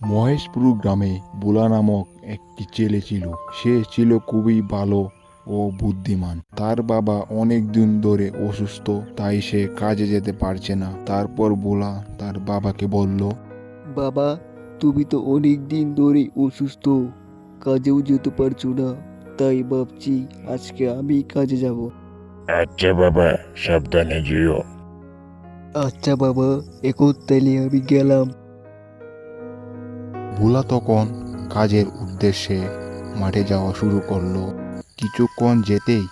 মহেশপুর গ্রামে বুলা নামক একটি ছেলে ছিল। সে ছিল খুবই ভালো ও বুদ্ধিমান। তার বাবা অনেক দিন ধরে অসুস্থ, তাই সে কাজে যেতে পারছে না। তারপর বুলা তার বাবাকে বলল, বাবা, তুমি তো অনেক দিন ধরে অসুস্থ, কাজেও যেতে পারছো না। তাই ভাবছি আজকে আমি কাজে যাব। আচ্ছা বাবা, সাবধানে যেও। আচ্ছা বাবা, এখন তাইলে আমি গেলাম। বুলা তখন কাজের উদ্দেশ্যে মাঠে যাওয়া শুরু করলো। কিছুক্ষণ যেতেই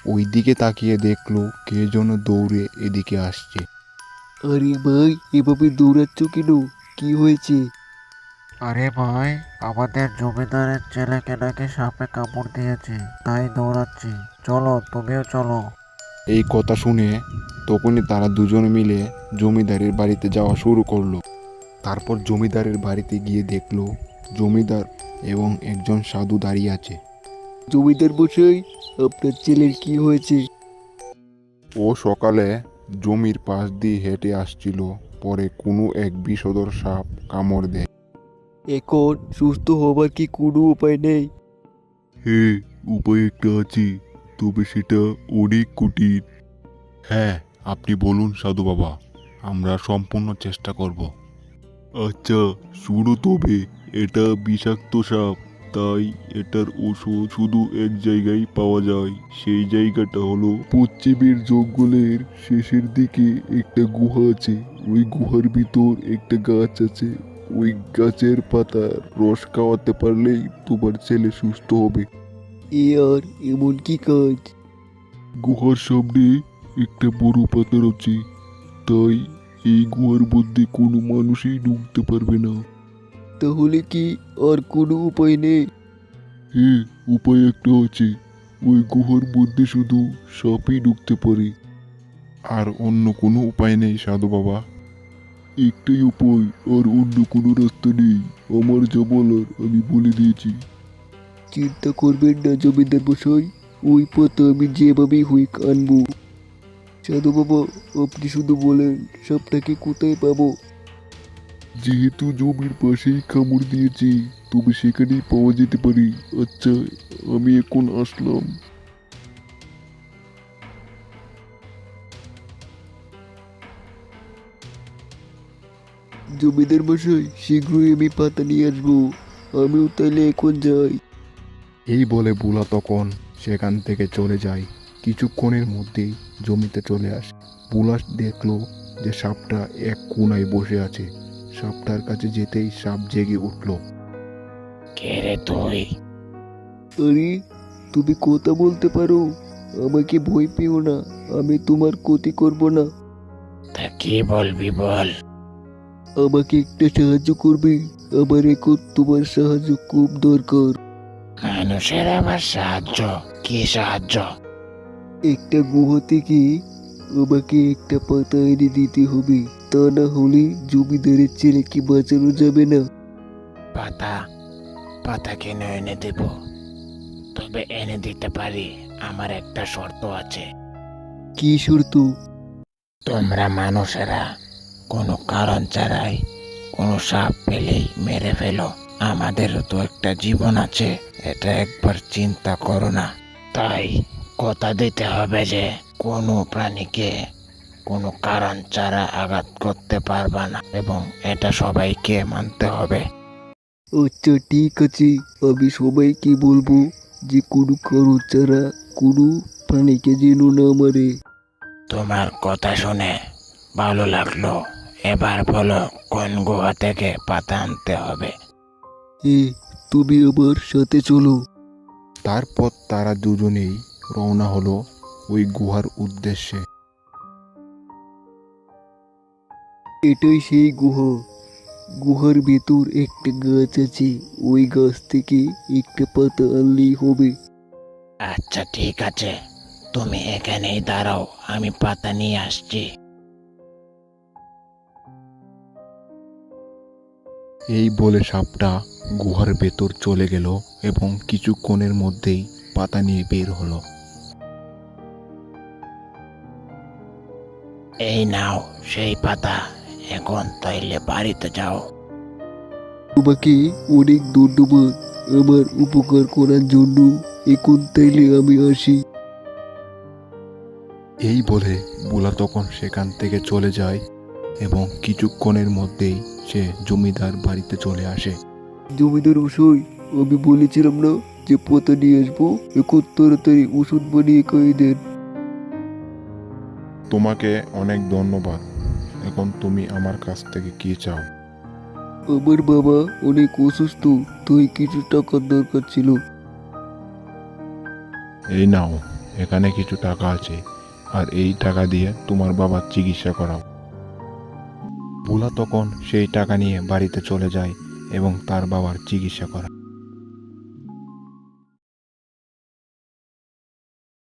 ওই দিকে তাকিয়ে দেখলো কে যেন দৌড়ে এদিকে আসছে। আরে ভাই, এভাবে দৌড়াচ্ছ কেন? কি হয়েছে? আরে ভাই, আমাদের জমিদারের ছেলেকে নাকি সাপে কামড় দিয়েছে, তাই দৌড়াচ্ছি। চলো, তুমিও চলো। এই কথা শুনে তখনই তারা দুজন মিলে জমিদারের বাড়িতে যাওয়া শুরু করলো। তারপর জমিদারের বাড়িতে গিয়ে দেখলো জমিদার এবং একজন সাধু দাঁড়িয়ে আছে। জমিদার মশাই, আপনার ছেলের কি হয়েছে? ও সকালে জমির পাশ দিয়ে হেঁটে আসছিল, পরে কোনো এক বিষধর সাপ কামড় দেয়। এখন সুস্থ হবার কি কোনো উপায় নেই? হ্যাঁ, উপায় একটা আছে, তবে সেটা অনেক কঠিন। হ্যাঁ, আপনি বলুন সাধু বাবা, আমরা সম্পূর্ণ চেষ্টা করব। আচ্ছা শুনো তবে, এটা বিষাক্ত সাপ, তাই এটার ওষুধ শুধু এক জায়গায় পাওয়া যায়। সেই জায়গাটা হলো পশ্চিমের জঙ্গলের শেষের দিকে একটা গুহা আছে। ওই গুহার ভিতর একটা গাছ আছে। ওই গাছের পাতার রস খাওয়াতে পারলেই তোমার ছেলে সুস্থ হবে। এ আর এমন কি কাজ? গুহার সামনে একটা বড় পাথর আছে, তাই এই গুহার মধ্যে কোনো মানুষই ঢুকতে পারবে না। তাহলে কি আর কোনো উপায় নেই? হ্যাঁ, উপায় একটা আছে। ওই গুহার মধ্যে শুধু সাপই ঢুকতে পারে। আর অন্য কোনো উপায় নেই সাধু বাবা। একটাই উপায়, আর অন্য কোনো রাস্তা নেই। আমার যা বলার আমি বলে দিয়েছি। চিন্তা করবেন না জমিদার মশাই, ওই পাতা আমি যেভাবেই হই আনবো। সাধু বাবা, আপনি শুধু বলেন সাপটাকে কোথায় পাবো? যেহেতু জমির পাশেই কামড় দিয়েছি, তবে সেখানেই পাওয়া যেতে পারে। আচ্ছা, আমি এখন আসলাম। জমিদার মশাই, শীঘ্রই আমি পাতা নিয়ে আসবো। আমিও তাইলে এখন যাই। এই বলে বুলা তখন সেখান থেকে চলে যায়। কিছুক্ষণের মধ্যেই জমিতে চলে আসে। বুলা দেখলো যে সাপটা এক কোণায় বসে আছে। সাপটার কাছে যেতেই সাপ জেগে উঠল। কে রে তুই? আরে, তুমি কথা বলতে পারো? আমাকে ভয় পেও না, আমি তোমার ক্ষতি করব না। তা কি বলবি বল। আমাকে একটা সাহায্য করবে? আমার এখন তোমার সাহায্য খুব দরকার। মানুষের আবার সাহায্য? কি সাহায্য? একটা গুহা থেকে আমাকে একটা পাতা এনে দিতে হবে, তা না হলে জমিদারের ছেলেকে বাঁচানো যাবে না। পাতা? পাতা কেন এনে দেব? তবে এনে দিতে পারি, আমার একটা শর্ত আছে। কি শর্ত? তোমরা মানুষেরা কোনো কারণ ছাড়াই কোনো সাপ পেলেই মেরে ফেলো। আমাদেরও তো একটা জীবন আছে, এটা একবার চিন্তা করো না। তাই কথা দিতে হবে যে কোনো প্রাণীকে কোনো কারণ ছাড়া আঘাত করতে পারবা না, এবং এটা সবাইকে মানতে হবে। আচ্ছা ঠিক আছে, আমি সবাইকে বলবো যে কোনো কারো ছাড়া কোনো প্রাণীকে যেন না মারে। তোমার কথা শুনে ভালো লাগলো। এবার বলো কোন গুহা থেকে পাতা আনতে হবে। এ, তুমি আমার সাথে চলো। তারপর তারা দুজনেই রওনা হলো ওই গুহার উদ্দেশ্যে। এটাই সেই গুহা। গুহার ভেতর একটা গাছ আছে, ওই গাছ থেকে একটা পাতা আনলেই হবে। আচ্ছা ঠিক আছে, তুমি এখানেই দাঁড়াও, আমি পাতা নিয়ে আসছি। এই বলে সাপটা গুহার ভেতর চলে গেল এবং কিছুক্ষণের মধ্যেই পাতা নিয়ে বের হলো। এই নাও সেই পাতা, এখন তাইলে বাড়িতে যাও। তোমাকে অনেক ধন্যবাদ আমার উপকার করার জন্য। এখন তাইলে আমি আসি। এই বলে বুলা তখন সেখান থেকে চলে যায় এবং কিছুক্ষণের মধ্যেই সে জমিদার বাড়িতে চলে আসে। জমিদার মশাই, আমি বলেছিলাম না যে পাতা নিয়ে আসবো? এখন তাড়াতাড়ি ওষুধ বানিয়ে খাইয়ে দেন। তোমাকে অনেক ধন্যবাদ। এখন তুমি আমার কাছ থেকে কি চাও? আমার বাবা অনেক অসুস্থ, তাই কিছু টাকার দরকার ছিল। এই নাও, এখানে কিছু টাকা আছে, আর এই টাকা দিয়ে তোমার বাবার চিকিৎসা করাও। বুলা তখন সেই টাকা নিয়ে বাড়িতে চলে যায় এবং তার বাবার চিকিৎসা করা।